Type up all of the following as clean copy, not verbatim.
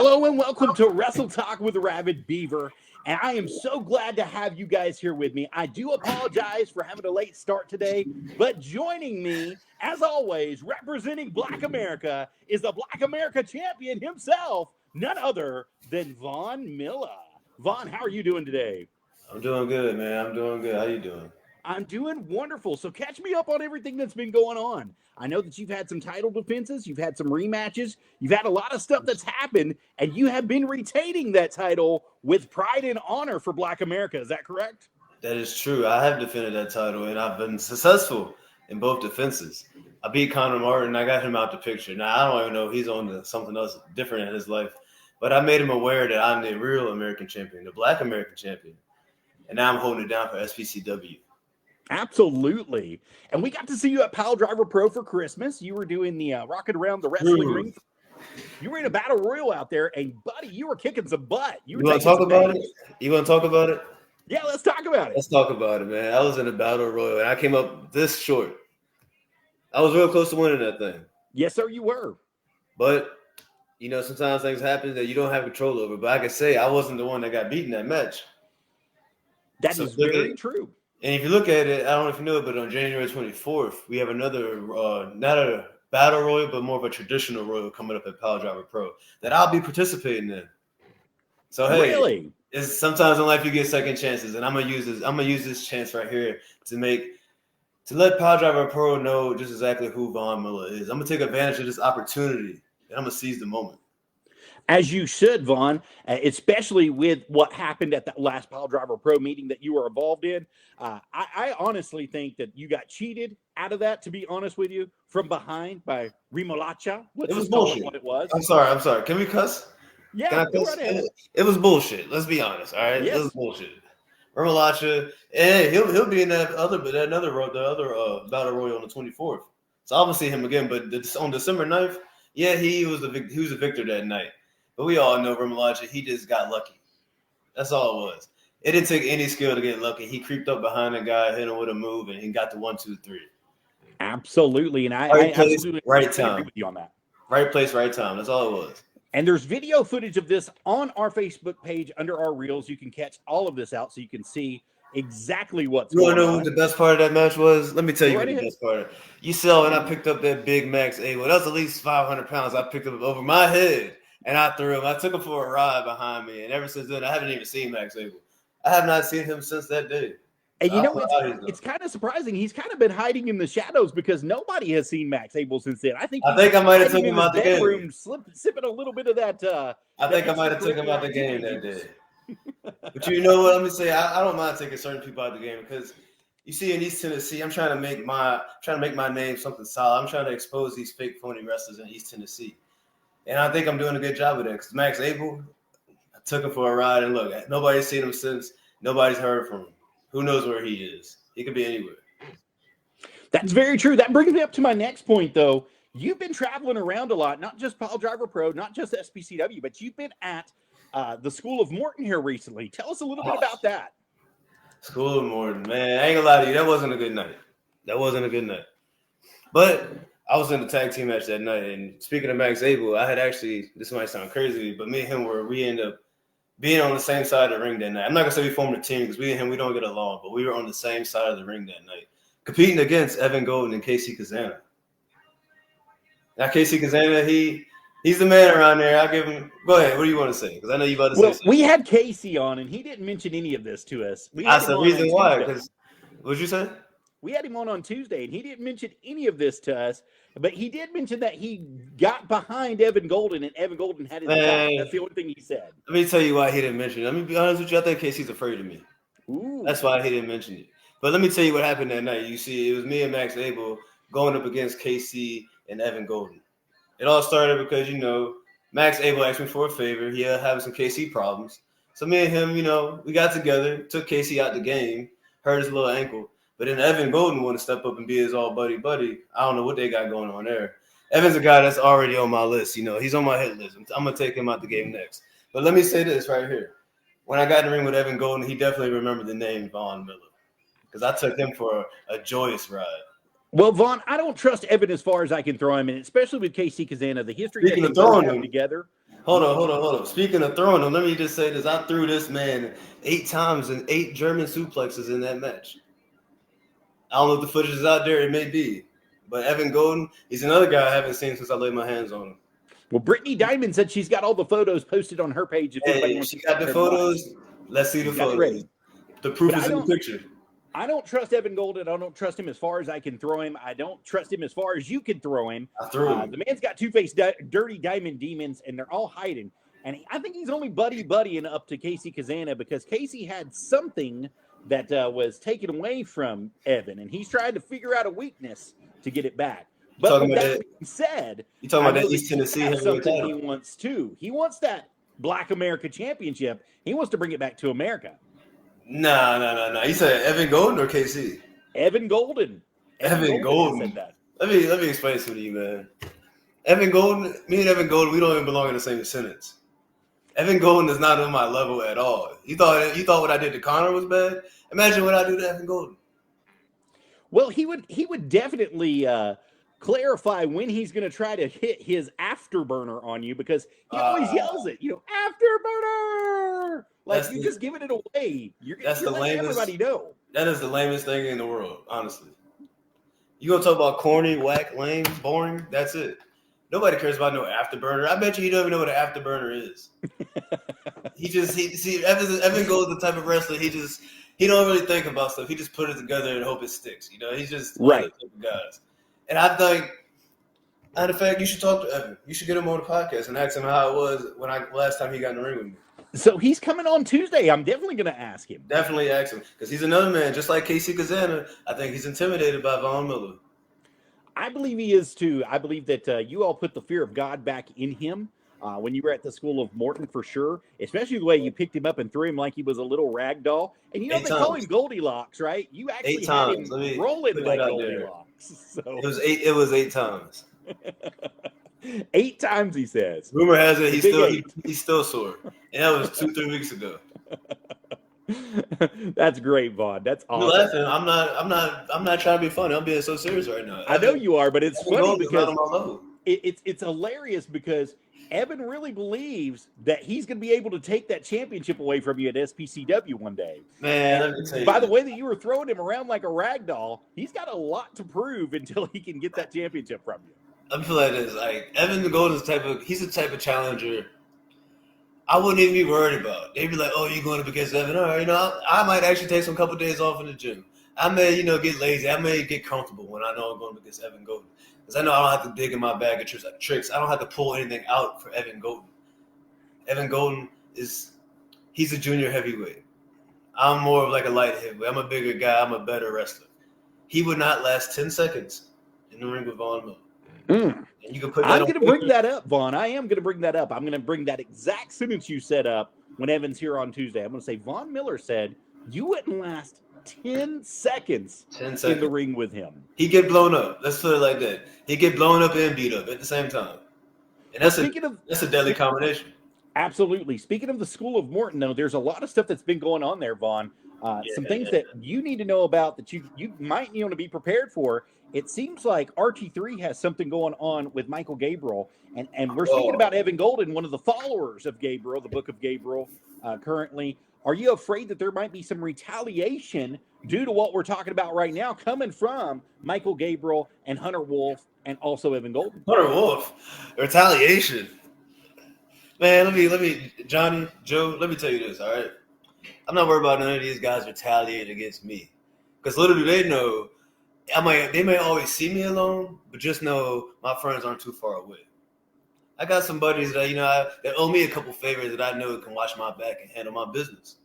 Hello and welcome to Wrestle Talk with the Rabid Beaver. And I am so glad to have you guys here with me. I do apologize for having a late start today, but joining me, as always, representing Black America, is the Black America champion himself, none other than Von Milla. Von, how are you doing today? I'm doing good, man. I'm doing good. How you doing? I'm doing wonderful. So catch me up on everything that's been going on. I know that you've had some title defenses, you've had some rematches, you've had a lot of stuff that's happened, and you have been retaining that title with pride and honor for Black America. Is that correct? That is true. I have defended that title, and I've been successful in both defenses. I beat Conor Martin. I got him out the picture. Now, I don't even know if he's on to something else different in his life, but I made him aware that I'm the real American champion, the Black American champion, and now I'm holding it down for SPCW. Absolutely. And we got to see you at Pile Driver Pro for Christmas. You were doing the Rocking Around the Wrestling Ring. You were in a battle royal out there, and buddy, you were kicking some butt. You want to talk about it? You want to talk about it? Yeah, let's talk about it. Let's talk about it, man. I was in a battle royal, and I came up this short. I was real close to winning that thing. Yes, sir, you were. But, you know, sometimes things happen that you don't have control over. But I can say I wasn't the one that got beaten that match. That is very true. And if you look at it, I don't know if you know it, but on January 24th, we have another, not a battle royal, but more of a traditional royal coming up at Pile Driver Pro that I'll be participating in. So hey, really? It's sometimes in life you get second chances, and I'm gonna use this chance right here to let Pile Driver Pro know just exactly who Von Milla is. I'm gonna take advantage of this opportunity, and I'm gonna seize the moment. As you should, Von, especially with what happened at that last Pile Driver Pro meeting that you were involved in. I honestly think that you got cheated out of that, to be honest with you, from behind by Remolacha. It was bullshit. What it was. I'm sorry. Can we cuss? Yeah, go right ahead. It was bullshit. Let's be honest, all right? Yes. It was bullshit. Remolacha, and he'll be in the other battle royal on the 24th. So I'm gonna see him again. But on December 9th, yeah, he was a victor that night. But we all know Remolacha, he just got lucky. That's all it was. It didn't take any skill to get lucky. He creeped up behind the guy, hit him with a move, and he got the 1, 2, 3. Absolutely. And I absolutely agree with you on that. Right place, right time. That's all it was. And there's video footage of this on our Facebook page under our reels. You can catch all of this out so you can see exactly what's going on. You want to know what the best part of that match was? Let me tell you what the best part. You saw when I picked up that big Max Abel. That was at least 500 pounds I picked up over my head. And I threw him. I took him for a ride behind me. And ever since then, I haven't even seen Max Abel. I have not seen him since that day. And you know, it's kind of surprising. He's kind of been hiding in the shadows because nobody has seen Max Abel since then. I might have taken him out the game. Sipping a little bit of that. I think I might have taken him out the game that day. But you know what? Let me say, I don't mind taking certain people out of the game because you see in East Tennessee, I'm trying to make my name something solid. I'm trying to expose these fake phony wrestlers in East Tennessee. And I think I'm doing a good job of that because Max Abel, I took him for a ride, and look, nobody's seen him since. Nobody's heard from him. Who knows where he is? He could be anywhere. That's very true. That brings me up to my next point, though. You've been traveling around a lot, not just Pile Driver Pro, not just SPCW, but you've been at the School of Morton here recently. Tell us a little bit about that. School of Morton, man. I ain't gonna lie to you. That wasn't a good night. But I was in the tag team match that night, and speaking of Max Abel, I had actually, this might sound crazy, but me and him we ended up being on the same side of the ring that night. I'm not going to say we formed a team because we and him, we don't get along, but we were on the same side of the ring that night, competing against Evan Golden and Casey Kazana. Now, Casey Kazana, he's the man around there. I'll give him – go ahead. What do you want to say? Because I know you about to say something. We had Casey on, and he didn't mention any of this to us. That's the reason why. Because what did you say? We had him on Tuesday, and he didn't mention any of this to us, but he did mention that he got behind Evan Golden, and Evan Golden had his back. That's the only thing he said. Let me tell you why he didn't mention it. Let me be honest with you. I think Casey's afraid of me. Ooh. That's why he didn't mention it. But let me tell you what happened that night. You see, it was me and Max Abel going up against Casey and Evan Golden. It all started because, you know, Max Abel asked me for a favor. He had having some KC problems. So me and him, you know, we got together, took Casey out the game, hurt his little ankle. But then Evan Golden wanted to step up and be his all buddy. I don't know what they got going on there. Evan's a guy that's already on my list. You know, he's on my hit list. I'm going to take him out the game next. But let me say this right here. When I got in the ring with Evan Golden, he definitely remembered the name Von Milla because I took him for a joyous ride. Well, Von, I don't trust Evan as far as I can throw him in, especially with KC Kazana. The history that they have together. Hold on. Speaking of throwing them, let me just say this. I threw this man 8 times and 8 German suplexes in that match. I don't know if the footage is out there. It may be. But Evan Golden, he's another guy I haven't seen since I laid my hands on him. Well, Brittany Diamond said she's got all the photos posted on her page. If anybody wants she to got the photos. Let's see the photos. Ready. The proof is in the picture. I don't trust Evan Golden. I don't trust him as far as I can throw him. I don't trust him as far as you can throw him. I threw him. The man's got two-faced dirty diamond demons, and they're all hiding. And I think he's only buddying up to Casey Kazana because Casey had something that was taken away from Evan, and he's trying to figure out a weakness to get it back. But with that being said, you talking about that East Tennessee? Something he wants too. He wants that Black America Championship. He wants to bring it back to America. No. You said Evan Golden or KC? Evan Golden. Evan Golden. Said that. Let me explain something to you, man. Evan Golden, me and Evan Golden, we don't even belong in the same sentence. Evan Golden is not on my level at all. You thought what I did to Connor was bad? Imagine what I do to Evan Golden. Well, he would definitely clarify when he's going to try to hit his afterburner on you because he always yells it, afterburner. Like you're just giving it away. You're letting everybody know. That is the lamest thing in the world, honestly. You gonna talk about corny, whack, lame, boring? That's it. Nobody cares about no afterburner. I bet you he don't even know what an afterburner is. Evan Gold's the type of wrestler. He don't really think about stuff. He just put it together and hope it sticks. He's just right. One of the type of guys. And I think, matter of fact, you should talk to Evan. You should get him on the podcast and ask him how it was last time he got in the ring with me. So he's coming on Tuesday. I'm definitely going to ask him. Definitely ask him because he's another man, just like Casey Kazana. I think he's intimidated by Von Miller. I believe he is too. I believe that you all put the fear of God back in him when you were at the School of Morton for sure, especially the way you picked him up and threw him like he was a little rag doll. And they call him Goldilocks, right? You actually had him rolling like Goldilocks. So. It was 8 times. 8 times, he says. Rumor has it he's still sore. And that was 2-3 weeks ago. That's great, Vaughn. That's awesome. You're laughing. I'm not trying to be funny. I'm being so serious right now. I know you are, but it's funny because it's hilarious because Evan really believes that he's going to be able to take that championship away from you at SPCW one day. Man, let me tell you. By the way that you were throwing him around like a rag doll, he's got a lot to prove until he can get that championship from you. I feel like this. Like Evan Golden's he's the type of challenger I wouldn't even be worried about. They'd be like, "Oh, you're going up against Evan? All right, I might actually take some couple days off in the gym. I may, get lazy. I may get comfortable when I know I'm going up against Evan Golden because I know I don't have to dig in my bag of tricks. I don't have to pull anything out for Evan Golden. Evan Golden he's a junior heavyweight. I'm more of like a light heavyweight. I'm a bigger guy. I'm a better wrestler. He would not last 10 seconds in the ring with Von Miller. And you can put that I'm going to bring that up, Vaughn. I am going to bring that up. I'm going to bring that exact sentence you set up when Evan's here on Tuesday. I'm going to say Von Miller said you wouldn't last 10 seconds in the ring with him. He'd get blown up. Let's put it like that. He'd get blown up and beat up at the same time. And that's a deadly combination. Absolutely. Speaking of the School of Morton, though, there's a lot of stuff that's been going on there, Vaughn. Some things that you need to know about that you might need to be prepared for. It seems like RT3 has something going on with Michael Gabriel, and we're speaking about Evan Golden, one of the followers of Gabriel, the Book of Gabriel, currently. Are you afraid that there might be some retaliation due to what we're talking about right now coming from Michael Gabriel and Hunter Wolf and also Evan Golden? Hunter Wolf, retaliation. Man, let me, Johnny, Joe, let me tell you this, all right? I'm not worried about none of these guys retaliating against me. Because little do they know, they may always see me alone, but just know my friends aren't too far away. I got some buddies that, that owe me a couple favors that I know can watch my back and handle my business.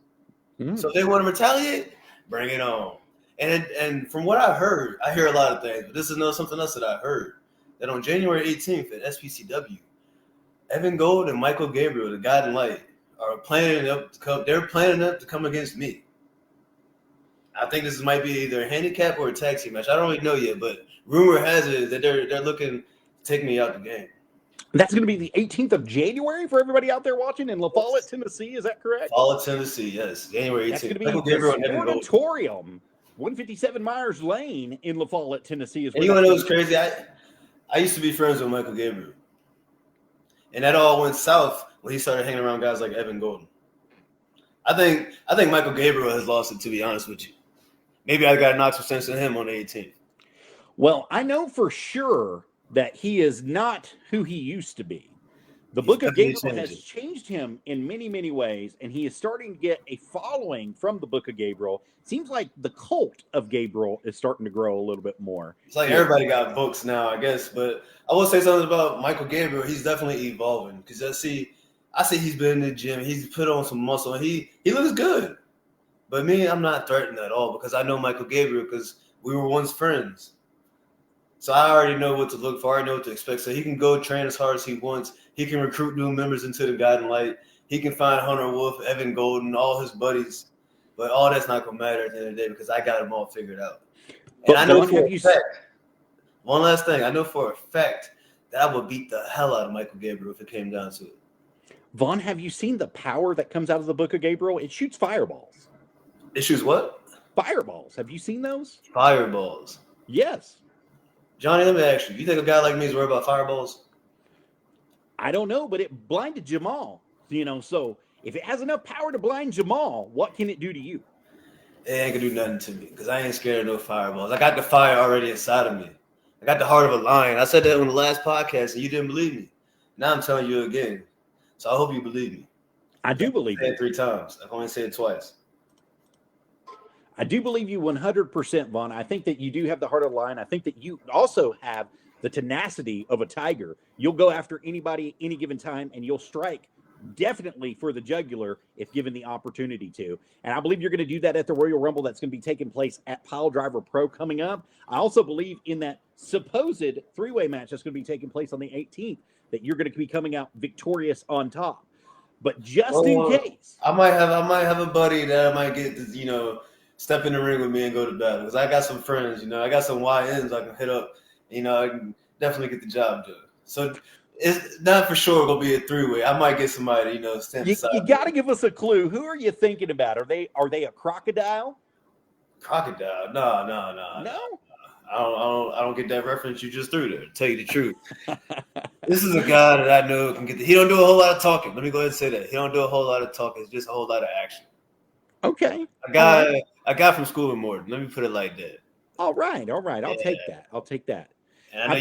So if they want to retaliate, bring it on. And from what I heard, I hear a lot of things, but this is something else that I heard, that on January 18th at SPCW, Evan Gold and Michael Gabriel, the Guiding Light, are planning up to come against me. I think this might be either a handicap or a tag team match. I don't really know yet, but rumor has it that they're looking to take me out the game. That's going to be the 18th of January for everybody out there watching in La Follette, Tennessee. Is that correct? Follette, Tennessee, yes. January 18th. That's going to be the Auditorium, 157 Myers Lane in La Follette, Tennessee. And you want to know what's crazy? I used to be friends with Michael Gabriel. And that all went south when he started hanging around guys like Evan Golden. I think Michael Gabriel has lost it, to be honest with you. Maybe I got to knock some sense in him on the 18th. Well, I know for sure that he is not who he used to be. The Book of Gabriel has changed him in many, many ways, and he is starting to get a following from the Book of Gabriel. Seems like the cult of Gabriel is starting to grow a little bit more. It's like everybody got books now, I guess. But I will say something about Michael Gabriel. He's definitely evolving because I see he's been in the gym. He's put on some muscle, and he looks good. But me, I'm not threatened at all because I know Michael Gabriel because we were once friends. So I already know what to look for. I know what to expect. So he can go train as hard as he wants. He can recruit new members into the Guiding Light. He can find Hunter Wolf, Evan Golden, all his buddies. But all that's not going to matter at the end of the day because I got them all figured out. And I know for a fact, one last thing, I know for a fact that I would beat the hell out of Michael Gabriel if it came down to it. Vaughn, have you seen the power that comes out of the Book of Gabriel? It shoots fireballs. It shoots what? Fireballs. Have you seen those? Fireballs. Yes. Johnny, let me ask you think a guy like me is worried about fireballs? I don't know, but it blinded Jamal. So if it has enough power to blind Jamal, what can it do to you? It ain't gonna do nothing to me because I ain't scared of no fireballs. I got the fire already inside of me. I got the heart of a lion. I said that on the last podcast and you didn't believe me. Now I'm telling you again. So I hope you believe me. I do believe you. I said it 3 times. I've only said it twice. I do believe you 100%, Vaughn. I think that you do have the heart of a lion. I think that you also have the tenacity of a tiger. You'll go after anybody at any given time, and you'll strike definitely for the jugular if given the opportunity to. And I believe you're going to do that at the Royal Rumble that's going to be taking place at Pile Driver Pro coming up. I also believe in that supposed 3-way match that's going to be taking place on the 18th that you're going to be coming out victorious on top. But just in case. I might have a buddy that I might get to, step in the ring with me and go to battle. Because I got some friends, I got some YNs I can hit up. I can definitely get the job done. So it's not for sure going to be a 3-way. I might get somebody, stand aside. You got to give us a clue. Who are you thinking about? Are they a crocodile? Crocodile? No. No? I don't get that reference you just threw there, to tell you the truth. This is a guy that I know can get he don't do a whole lot of talking. Let me go ahead and say that. He don't do a whole lot of talking. It's just a whole lot of action. Okay. A guy from school with Morton. Let me put it like that. All right. I'll take that. And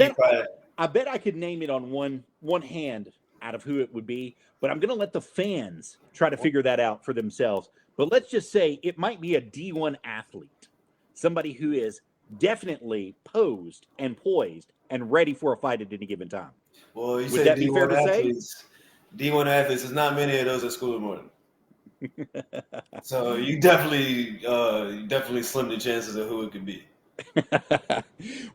I bet I could name it on one hand out of who it would be, but I'm going to let the fans try to figure that out for themselves. But let's just say it might be a D1 athlete, somebody who is definitely posed and poised and ready for a fight at any given time. Well, you would that be fair to say? D1 athletes, there's not many of those at school in Morton. So you definitely slim the chances of who it could be.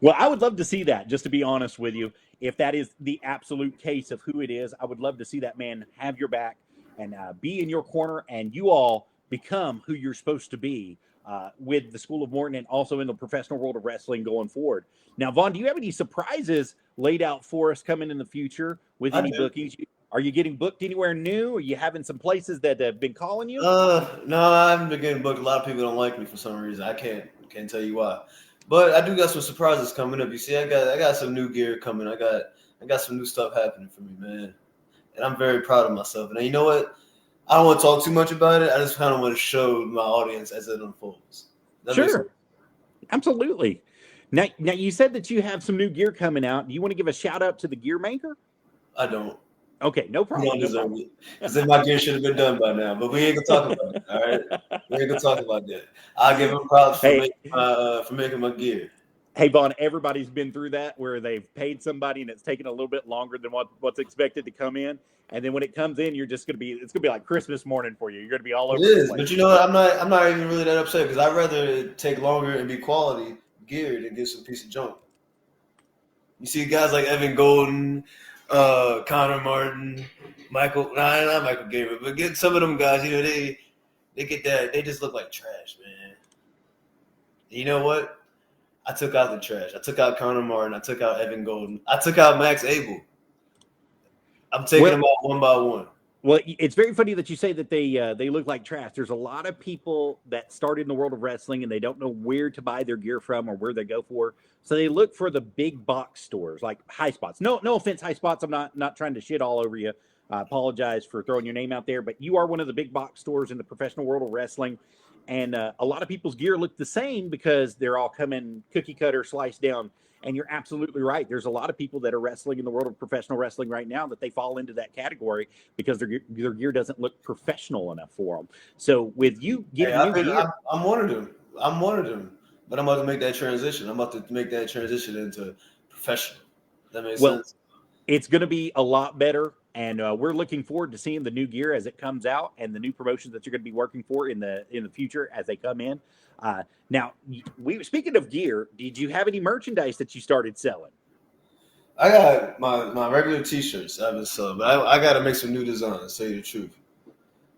Well, I would love to see that, just to be honest with you. If that is the absolute case of who it is, I would love to see that man have your back and be in your corner, and you all become who you're supposed to be with the School of Morton and also in the professional world of wrestling going forward. Now, Vaughn, do you have any surprises laid out for us coming in the future with any bookings? Are you getting booked anywhere new? Are you having some places that have been calling you? No, I haven't been getting booked. A lot of people don't like me for some reason. I can't tell you why. But I do got some surprises coming up. You see, I got some new gear coming. I got some new stuff happening for me, man. And I'm very proud of myself. And you know what? I don't want to talk too much about it. I just kind of want to show my audience as it unfolds. Sure. Absolutely. Now you said that you have some new gear coming out. Do you want to give a shout out to the gear maker? I don't. Okay, no problem. Because then my gear should have been done by now. But we ain't gonna talk about it. All right, we ain't gonna talk about that. I'll give him props for making my gear. Hey, Vaughn, everybody's been through that where they've paid somebody and it's taken a little bit longer than what's expected to come in, and then when it comes in, it's gonna be like Christmas morning for you. You're gonna be all over. It is, but you know what? I'm not even really that upset because I'd rather it take longer and be quality gear than get some piece of junk. You see guys like Evan Golden, Connor Martin, not Michael Gabriel, but get some of them guys, they get that, they just look like trash, man. And you know what? I took out the trash. I took out Connor Martin. I took out Evan Golden. I took out Max Abel. I'm taking them out one by one. Well, it's very funny that you say that they look like trash. There's a lot of people that started in the world of wrestling and they don't know where to buy their gear from or where they go for. So they look for the big box stores like High Spots. No offense, High Spots. I'm not trying to shit all over you. I apologize for throwing your name out there, but you are one of the big box stores in the professional world of wrestling. And a lot of people's gear look the same because they're all coming cookie cutter, sliced down. And you're absolutely right. There's a lot of people that are wrestling in the world of professional wrestling right now that they fall into that category because their gear doesn't look professional enough for them. So with you getting new gear, I'm one of them. I'm one of them. But I'm about to make that transition. I'm about to make that transition into professional. That makes sense. It's going to be a lot better. And we're looking forward to seeing the new gear as it comes out and the new promotions that you're going to be working for in the future as they come in. Now, speaking of gear, did you have any merchandise that you started selling? I got my regular T-shirts I've been selling, but I got to make some new designs. To tell you the truth,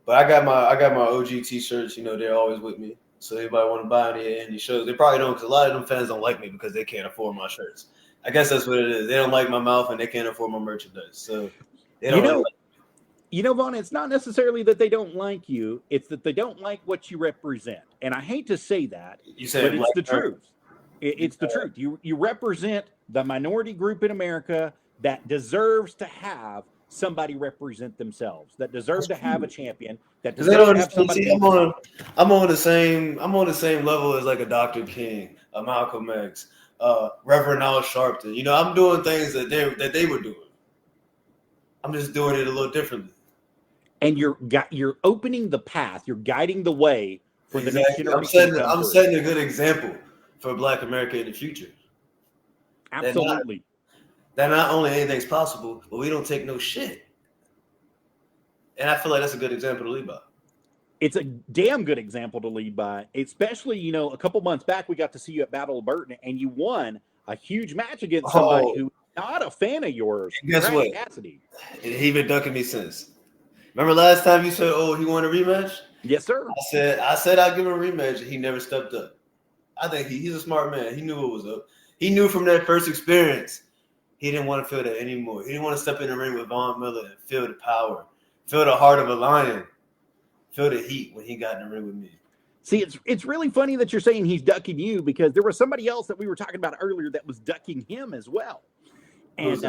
but I got my OG T-shirts. You know, they're always with me. So anybody want to buy any shows, they probably don't, because a lot of them fans don't like me because they can't afford my shirts. I guess that's what it is. They don't like my mouth and they can't afford my merchandise. So they don't. Vaughn, it's not necessarily that they don't like you. It's that they don't like what you represent. And I hate to say that, but it's the truth. It's the truth. You represent the minority group in America that deserves to have somebody represent themselves, that deserves to have a champion, that deserves to have somebody. I'm on the same level as like a Dr. King, a Malcolm X, Reverend Al Sharpton. You know, I'm doing things that they were doing. I'm just doing it a little differently. And you're opening the path. You're guiding the way for the next generation. I'm setting a good example for Black America in the future. Absolutely. That not only anything's possible, but we don't take no shit. And I feel like that's a good example to lead by. It's a damn good example to lead by, especially, a couple months back, we got to see you at Battle of Burton, and you won a huge match against somebody who's not a fan of yours. Guess what? Cassidy. He been ducking me since. Remember last time you said, he wanted a rematch? Yes, sir. I said I'd give him a rematch, and he never stepped up. I think he's a smart man. He knew what was up. He knew from that first experience he didn't want to feel that anymore. He didn't want to step in the ring with Von Miller and feel the power, feel the heart of a lion, feel the heat when he got in the ring with me. See, it's really funny that you're saying he's ducking you, because there was somebody else that we were talking about earlier that was ducking him as well. And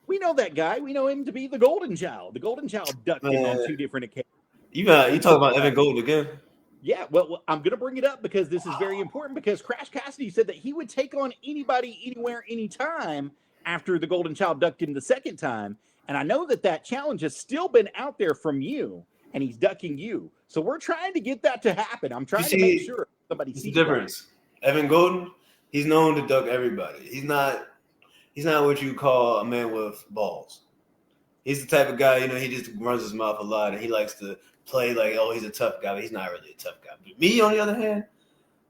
we know that guy. We know him to be the Golden Child. The Golden Child ducked him on 2 different occasions. You talking about Evan Golden again? Yeah, well, I'm going to bring it up because this is very important, because Crash Cassidy said that he would take on anybody, anywhere, anytime after the Golden Child ducked him the second time. And I know that challenge has still been out there from you, and he's ducking you. So we're trying to get that to happen. I'm trying to make sure somebody sees the difference. That. Evan Golden, he's known to duck everybody. He's not what you call a man with balls. He's the type of guy, he just runs his mouth a lot, and he likes to play like, he's a tough guy, but he's not really a tough guy. But me, on the other hand,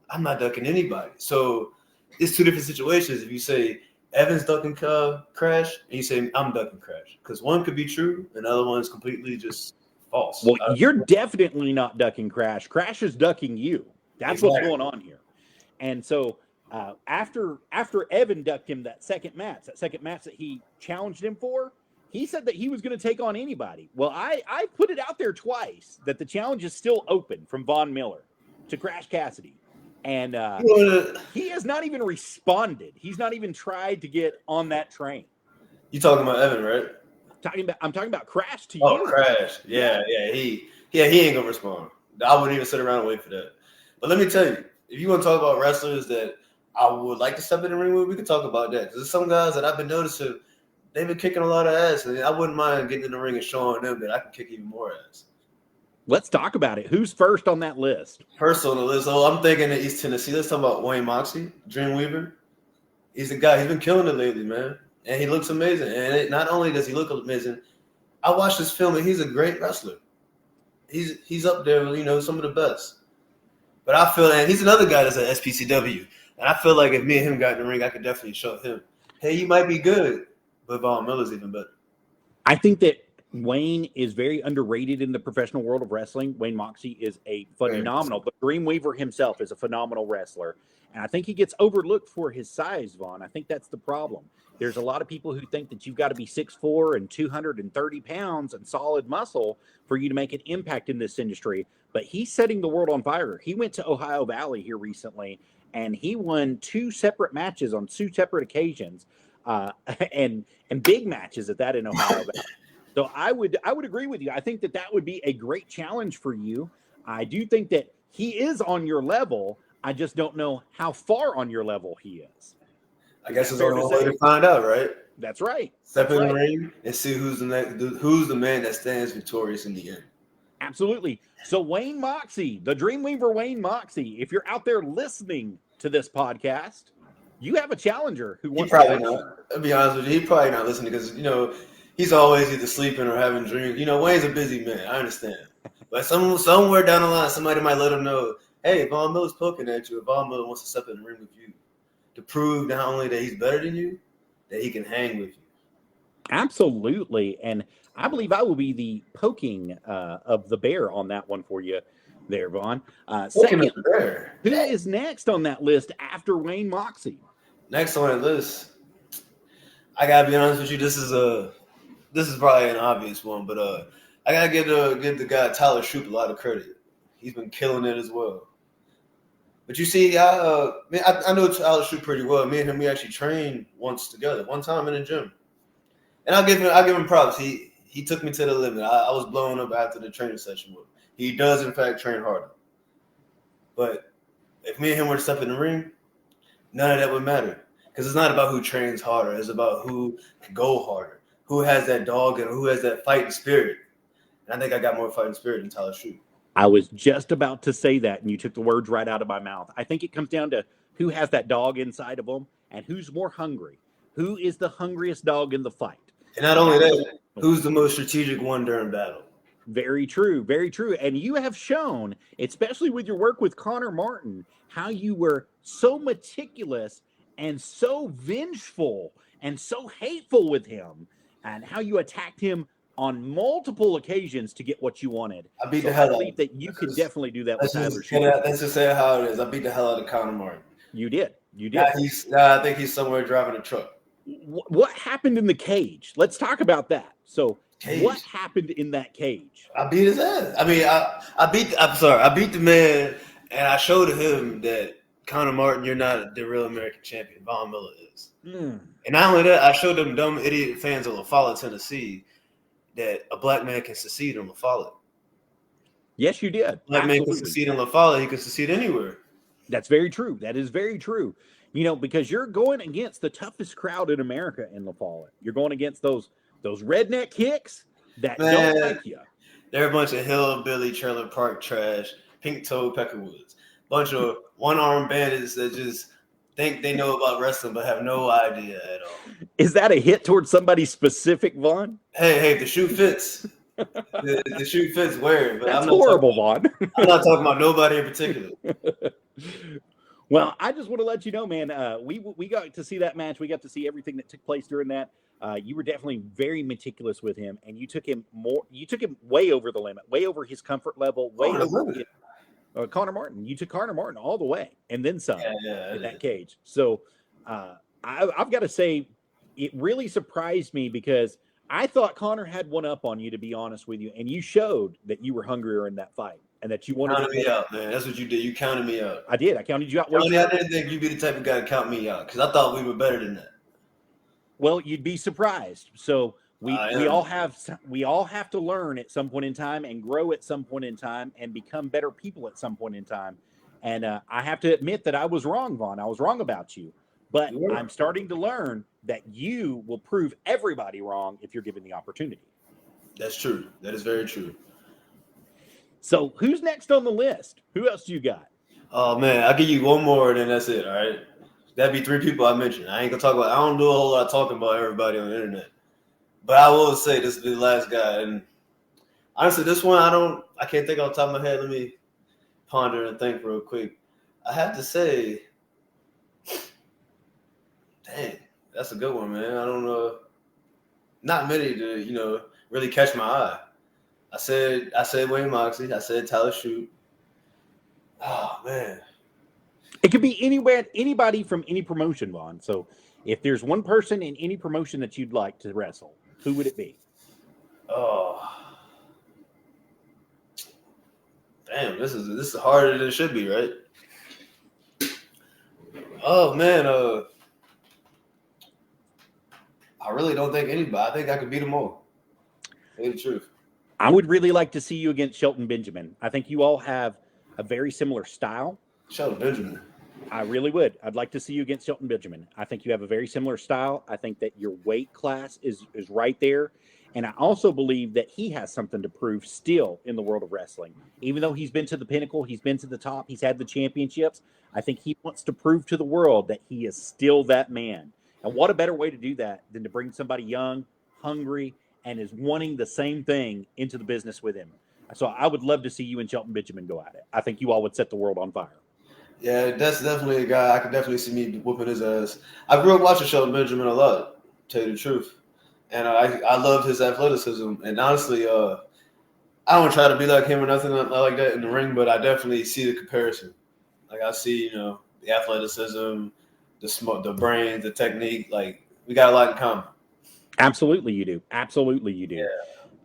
I'm not ducking anybody. So it's 2 different situations. If you say Evan's ducking Crash, and you say I'm ducking Crash, because one could be true, and the other one's completely just false. Well, you're definitely not ducking Crash. Crash is ducking you. That's what's going on here. And so after Evan ducked him that second match that he challenged him for, he said that he was going to take on anybody. Well, I put it out there twice that the challenge is still open from Von Miller to Crash Cassidy. And he has not even responded. He's not even tried to get on that train. You talking about Evan, right? I'm talking about Crash to you. Oh, Crash. Yeah. He ain't going to respond. I wouldn't even sit around and wait for that. But let me tell you, if you want to talk about wrestlers that I would like to step in the ring with, we can talk about that. Because there's some guys that I've been noticing, they've been kicking a lot of ass, and I wouldn't mind getting in the ring and showing them that I can kick even more ass. Let's talk about it. Who's first on that list? First on the list, I'm thinking in East Tennessee. Let's talk about Wayne Moxley, Dreamweaver. He's the guy. He's been killing it lately, man. And he looks amazing. And not only does he look amazing, I watched this film, and he's a great wrestler. He's up there with, some of the best. But I feel, and he's another guy that's at SPCW. And I feel like if me and him got in the ring, I could definitely show him, hey, you might be good, but Von Miller's even better. I think that Wayne is very underrated in the professional world of wrestling. Wayne Moxley is a phenomenal, but Dreamweaver himself is a phenomenal wrestler. And I think he gets overlooked for his size, Vaughn. I think that's the problem. There's a lot of people who think that you've got to be 6'4" and 230 pounds and solid muscle for you to make an impact in this industry. But he's setting the world on fire. He went to Ohio Valley here recently, and he won 2 separate matches on 2 separate occasions, and big matches at that in Ohio Valley. So I would agree with you. I think that would be a great challenge for you. I do think that he is on your level. I just don't know how far on your level he is. I guess there's only one way to find out, right? That's right. Step in the ring and see who's the man that stands victorious in the end. Absolutely. So Wayne Moxie, the Dreamweaver Wayne Moxie, if you're out there listening to this podcast, you have a challenger who wants to fight you. I'll be honest with you, he's probably not listening because, he's always either sleeping or having dreams. Wayne's a busy man. I understand. But somewhere down the line, somebody might let him know, hey, Von Miller's poking at you. If Von Miller wants to step in the ring with you to prove not only that he's better than you, that he can hang with you. Absolutely. And I believe I will be the poking of the bear on that one for you there, Vaughn. Second, who is next on that list after Wayne Moxie? Next on that list, I gotta be honest with you. This is probably an obvious one, but I gotta give the guy Tyler Shoup a lot of credit. He's been killing it as well. But you see, I know Tyler Shoup pretty well. Me and him, we actually trained once together, one time in the gym. And I'll give him props. He took me to the limit. I was blown up after the training session with him. He does, in fact, train harder. But if me and him were to step in the ring, none of that would matter. Because it's not about who trains harder. It's about who can go harder, who has that dog and who has that fighting spirit. And I think I got more fighting spirit than Tyler Shoup. I was just about to say that, and you took the words right out of my mouth. I think it comes down to who has that dog inside of them and who's more hungry. Who is the hungriest dog in the fight? And not only that, who's the most strategic one during battle? Very true, very true. And you have shown, especially with your work with Connor Martin, how you were so meticulous and so vengeful and so hateful with him, and how you attacked him on multiple occasions to get what you wanted. I beat the hell out of him. That you could definitely do that with Tyler Shoup. Let's just say how it is. I beat the hell out of Connor Martin. You did. I think he's somewhere driving a truck. What happened in the cage? Let's talk about that. So, what happened in that cage? I beat his ass. I mean, I beat the man, and I showed him that Connor Martin, you're not the real American champion. Von Miller is. And not only that, I showed them dumb idiot fans of La Follette, Tennessee, that a black man can succeed in La Follette. Yes, you did. Black man can succeed in La Follette. He can succeed anywhere. That's very true. That is very true. Because you're going against the toughest crowd in America in La Follette. You're going against those redneck kicks that don't like you. They're a bunch of hillbilly trailer park trash, pink-toed peckerwoods. Bunch of one-armed bandits that just think they know about wrestling but have no idea at all. Is that a hit towards somebody specific, Vaughn? Hey, the shoe fits. the shoe fits where? That's horrible, Vaughn. I'm not talking about nobody in particular. Well, I just want to let you know, man, we got to see that match. We got to see everything that took place during that. You were definitely very meticulous with him, and you took him way over the limit, way over his comfort level, way over Connor Martin. You took Connor Martin all the way, and then some in that cage. So I've got to say, it really surprised me because I thought Connor had one up on you, to be honest with you, and you showed that you were hungrier in that fight. And that you wanted to me out, man. That's what you did. You counted me out. I did. I counted you out. I didn't think you'd be the type of guy to count me out because I thought we were better than that. Well, you'd be surprised. So we all have to learn at some point in time and grow at some point in time and become better people at some point in time. And I have to admit that I was wrong, Vaughn. I was wrong about you. But I'm starting to learn that you will prove everybody wrong if you're given the opportunity. That's true. That is very true. So who's next on the list? Who else do you got? Oh, man, I'll give you one more, and then that's it, all right? That'd be 3 people I mentioned. I ain't going to talk about – I don't do a whole lot of talking about everybody on the internet. But I will say this is the last guy. And honestly, this one I can't think off the top of my head. Let me ponder and think real quick. I have to say, dang, that's a good one, man. I don't know. Not many to, really catch my eye. I said Wayne Moxley. I said Tyler Shoup. Oh, man. It could be anybody from any promotion, Vaughn. So if there's one person in any promotion that you'd like to wrestle, who would it be? Oh. Damn, this is harder than it should be, right? Oh, man. I really don't think anybody. I think I could beat them all. Tell the truth. I would really like to see you against Shelton Benjamin. I think you all have a very similar style. Shelton Benjamin. I really would. I'd like to see you against Shelton Benjamin. I think you have a very similar style. I think that your weight class is right there. And I also believe that he has something to prove still in the world of wrestling. Even though he's been to the pinnacle, he's been to the top, he's had the championships, I think he wants to prove to the world that he is still that man. And what a better way to do that than to bring somebody young, hungry, and is wanting the same thing into the business with him. So I would love to see you and Shelton Benjamin go at it. I think you all would set the world on fire. Yeah, that's definitely a guy I could definitely see me whooping his ass. I grew up watching Shelton Benjamin a lot, to tell you the truth. And I loved his athleticism. And honestly, I don't try to be like him or nothing like that in the ring, but I definitely see the comparison. Like I see, the athleticism, the brain, the technique. Like we got a lot in common. Absolutely, you do. Absolutely, you do.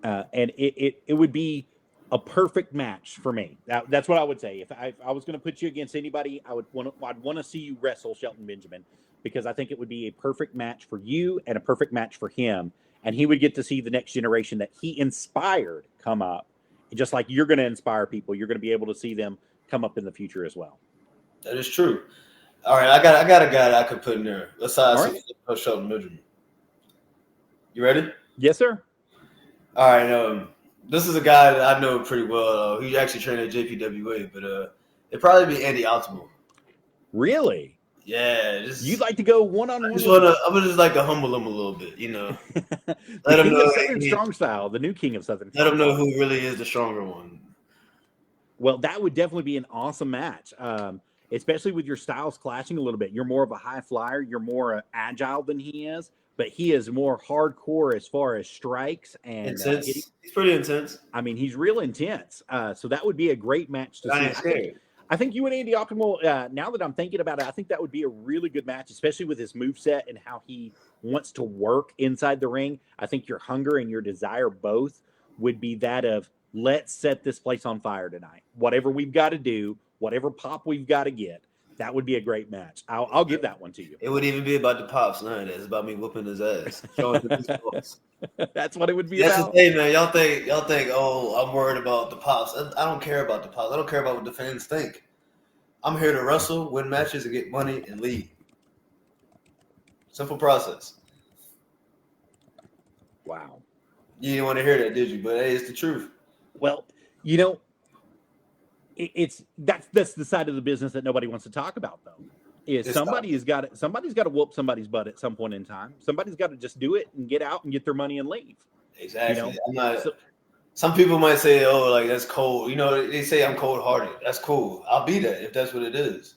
Yeah. And it would be a perfect match for me. That's what I would say. If I was going to put you against anybody, I'd want to see you wrestle Shelton Benjamin, because I think it would be a perfect match for you and a perfect match for him. And he would get to see the next generation that he inspired come up. And just like you're going to inspire people, you're going to be able to see them come up in the future as well. That is true. All right, I got a guy that I could put in there. Let's see Shelton Benjamin. You ready? Yes, sir. All right. This is a guy that I know pretty well. He actually trained at JPWA, but it'd probably be Andy Optimal. Really? Yeah. You'd like to go one-on-one? I would just like to humble him a little bit, Let him know Southern Strong Style, the new king of Southern. Let him know who really is the stronger one. Well, that would definitely be an awesome match, especially with your styles clashing a little bit. You're more of a high flyer. You're more agile than he is, but he is more hardcore as far as strikes and he's pretty intense. I mean, he's real intense. So that would be a great match to see. I think you and Andy Optimal, now that I'm thinking about it, I think that would be a really good match, especially with his moveset and how he wants to work inside the ring. I think your hunger and your desire both would be that of, let's set this place on fire tonight. Whatever we've got to do, whatever pop we've got to get, that would be a great match. I'll give that one to you. It would even be about the pops. None of that. It's about me whooping his ass. Showing his That's what it would be about. That's the thing, man. Y'all think, oh, I'm worried about the pops. I don't care about the pops. I don't care about what the fans think. I'm here to wrestle, win matches, and get money and leave. Simple process. Wow. You didn't want to hear that, did you? But hey, it's the truth. Well, that's the side of the business that nobody wants to talk about, though. Somebody's got to whoop somebody's butt at some point in time. Somebody's got to just do it and get out and get their money and leave. Exactly. Some people might say, "Oh, like that's cold." They say I'm cold-hearted. That's cool. I'll be that if that's what it is.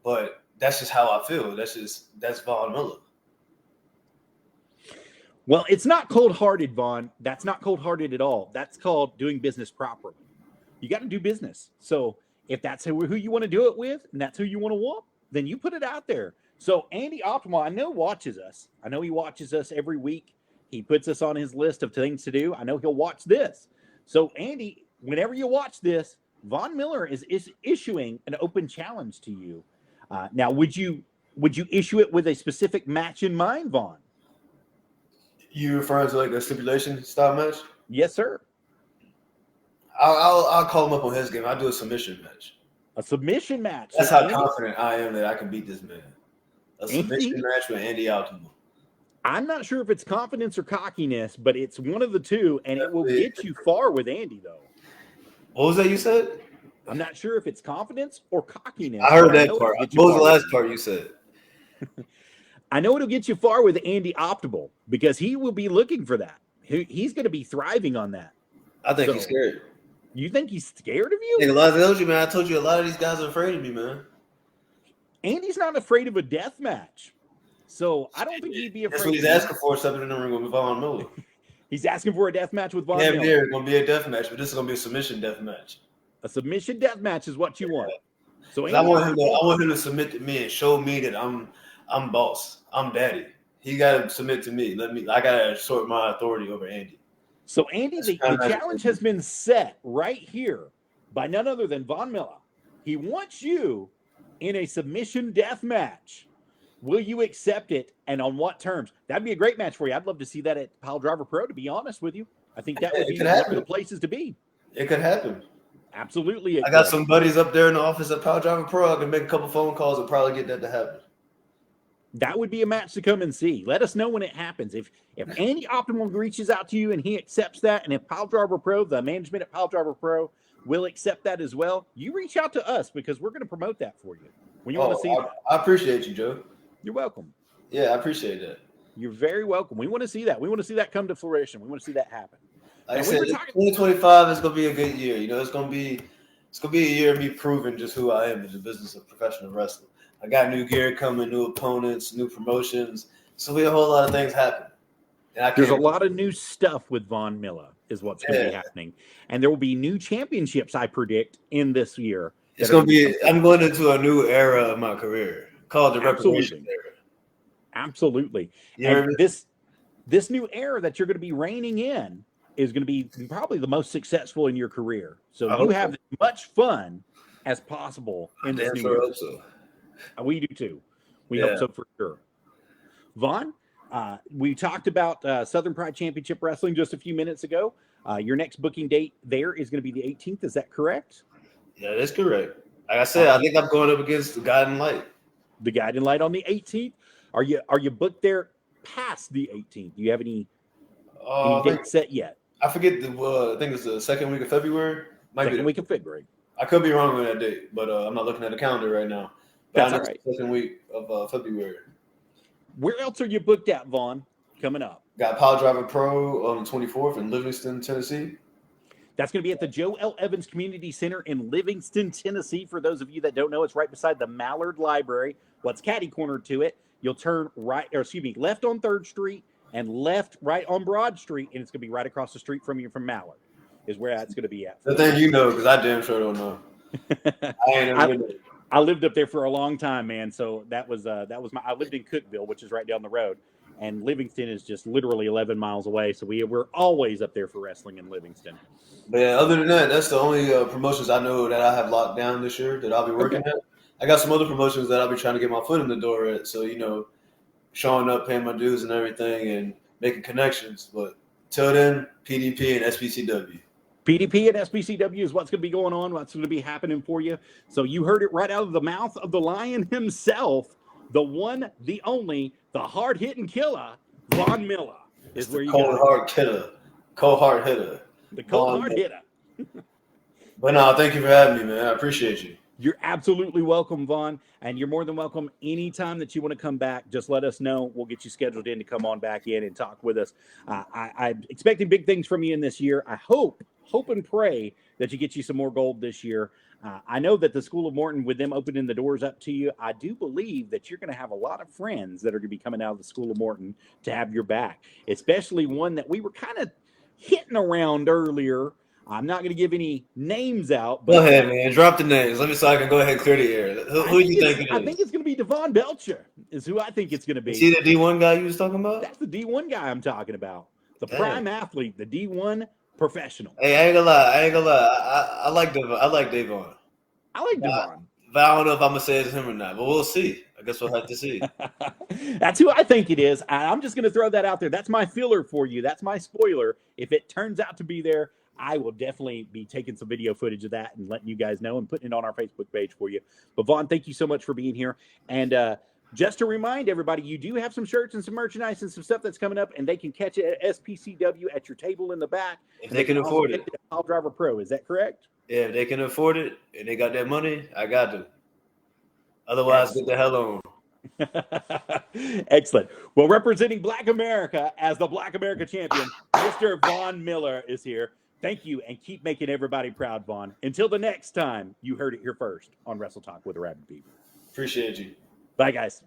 But that's just how I feel. That's Von Milla. Well, it's not cold-hearted, Vaughn. That's not cold-hearted at all. That's called doing business properly. You got to do business. So if that's who you want to do it with, and that's who you want to whoop, then you put it out there. So Andy Optimal, I know watches us. I know he watches us every week. He puts us on his list of things to do. I know he'll watch this. So Andy, whenever you watch this, Von Miller is issuing an open challenge to you. Now, would you issue it with a specific match in mind, Vaughn? You referring to like a stipulation style match? Yes, sir. I'll call him up on his game. I'll do a submission match. A submission match. That's how confident I am that I can beat this man. A submission match with Andy Optimal. I'm not sure if it's confidence or cockiness, but it's one of the two, and it will get you far with Andy, though. What was that you said? I'm not sure if it's confidence or cockiness. I heard that part. What was the last part you said? I know it'll get you far with Andy Optimal because he will be looking for that. He's going to be thriving on that. I think he's scared. You think he's scared of you? I told you, man. I told you a lot of these guys are afraid of me, man. Andy's not afraid of a death match. So I don't think he'd be afraid. That's what he's asking for, something in the ring with Von Miller. He's asking for a death match with Von Miller. Yeah, it's going to be a death match, but this is going to be a submission death match. A submission death match is what you want. So I want him to submit to me and show me that I'm boss. I'm daddy. He got to submit to me. I got to assert my authority over Andy. So Andy, the challenge has been set right here by none other than Von Miller. He wants you in a submission death match. Will you accept it, and on what terms? That'd be a great match for you. I'd love to see that at Pile Driver Pro, to be honest with you. I think that would be one of the places to be. It could happen. Absolutely. I got some buddies up there in the office at Pile Driver Pro. I can make a couple phone calls and probably get that to happen. That would be a match to come and see. Let us know when it happens. If Andy Optimal reaches out to you and he accepts that, and if Pile Driver Pro, the management at Pile Driver Pro, will accept that as well, you reach out to us because we're going to promote that for you when you want to see that. I appreciate you, Joe. You're welcome. Yeah, I appreciate that. You're very welcome. We want to see that. We want to see that come to fruition. We want to see that happen. Like I said, 2025 is going to be a good year. You know, it's going to be a year of me proving just who I am in the business of professional wrestling. I got new gear coming, new opponents, new promotions. So we have a whole lot of things happen. There's a lot of new stuff with Von Milla is what's going to be happening. And there will be new championships, I predict, in this year. It's going to be, I'm going into a new era of my career called the Reparation era. Absolutely. And this new era that you're going to be reigning in is going to be probably the most successful in your career. So you have as much fun as possible in this new year. So. We do too. We hope so for sure. Vaughn, we talked about Southern Pride Championship Wrestling just a few minutes ago. Your next booking date there is going to be the 18th. Is that correct? Yeah, that's correct. Like I said, I think I'm going up against the Guiding Light. The Guiding Light on the 18th. Are you booked there past the 18th? Do you have any dates set yet? I forget I think it's the second week of February. Second week of February. I could be wrong on that date, but I'm not looking at the calendar right now. That's all right. Second week of February. Where else are you booked at, Vaughn, coming up? Got Pile Driver Pro on the 24th in Livingston, Tennessee. That's going to be at the Joe L. Evans Community Center in Livingston, Tennessee. For those of you that don't know, it's right beside the Mallard Library. What's catty-cornered to it, you'll turn left on 3rd Street and right on Broad Street, and it's going to be right across the street from you from Mallard is where that's going to be at. The thing you know, because I damn sure don't know. I lived up there for a long time, man. So that was I lived in Cookville, which is right down the road, and Livingston is just literally 11 miles away. So we're always up there for wrestling in Livingston. But yeah, other than that, that's the only promotions I know that I have locked down this year that I'll be working at. I got some other promotions that I'll be trying to get my foot in the door at. So, you know, showing up, paying my dues and everything and making connections. But till then, PDP and SPCW. PDP and SPCW is what's going to be going on, what's going to be happening for you. So you heard it right out of the mouth of the Lion himself, the one, the only, the hard-hitting killer, Von Milla is where you go. Cold hard hitter. The cold hard hitter. But no, thank you for having me, man. I appreciate you. You're absolutely welcome, Vaughn, and you're more than welcome anytime that you want to come back. Just let us know. We'll get you scheduled in to come on back in and talk with us. I'm expecting big things from you in this year. I hope and pray that you get you some more gold this year. I know that the School of Morton, with them opening the doors up to you, I do believe that you're going to have a lot of friends that are going to be coming out of the School of Morton to have your back, especially one that we were kind of hitting around earlier. I'm not going to give any names out. But go ahead, man. Drop the names. Let me so I can go ahead and clear the air. Who do you think it is? I think it's going to be Devon Belcher is who I think it's going to be. See the D1 guy you was talking about? That's the D1 guy I'm talking about. The prime athlete, the D1 professional. Hey, I ain't gonna lie. I like Devon. I like Devon. But I don't know if I'm going to say it's him or not. But we'll see. I guess we'll have to see. That's who I think it is. I'm just going to throw that out there. That's my filler for you. That's my spoiler. If it turns out to be there, I will definitely be taking some video footage of that and letting you guys know and putting it on our Facebook page for you. But Vaughn, thank you so much for being here. And just to remind everybody, you do have some shirts and some merchandise and some stuff that's coming up, and they can catch it at SPCW at your table in the back. If they can afford it. Pile Driver Pro, is that correct? Yeah, if they can afford it and they got that money, I got them. Otherwise, get the hell on. Excellent. Well, representing Black America as the Black America champion, Mr. Von Miller is here. Thank you, and keep making everybody proud, Vaughn. Until the next time, you heard it here first on Wrestle Talk with the Rabid Beaver. Appreciate you. Bye, guys.